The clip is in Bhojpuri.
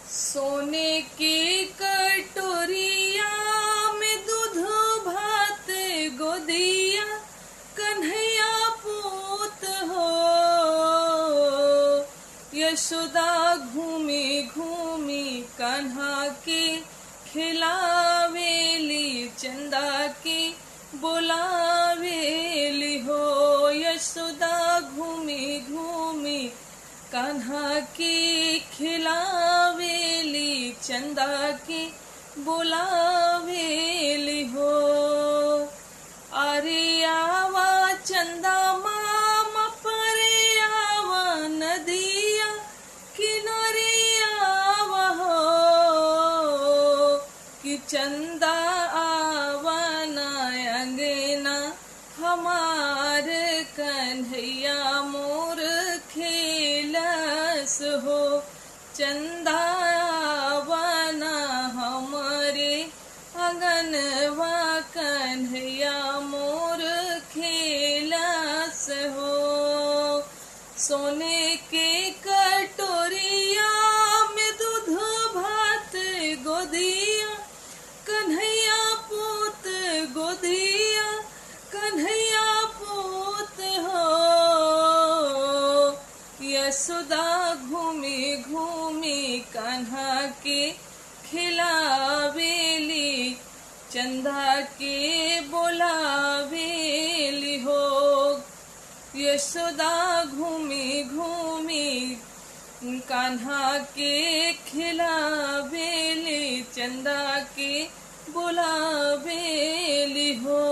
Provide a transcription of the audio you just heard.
सोने की कटोरिया में दूध भात गोदिया कन्हैया पूत हो। यशोदा घूमी घूमी कान्हा के खिलावेली चंदा की बोलावेली हो। यशोदा घूमी घूमी कान्हा की खिलावेली चंदा की बोलावेली हो। अरे आवा चंदा मामा परे आवा नदिया किनारे आवा हो। कि चंदा आवा ना अंगना हमार कन्हैया मोर खेलस हो। चंदा आवाना हमरे अंगनवा कन्हैया मोर खेलस हो। सोने के कटोरिया में दूध भात गोदिया कन्हैया पूत गोदिया कन्हैया पूत हो। यशोदा घूमी घूमी कान्हा के खिलावेली चंदा के बोलावेली हो। यशोदा घूमी घूमी कान्हा के खिलावेली चंदा के बोलावेली हो।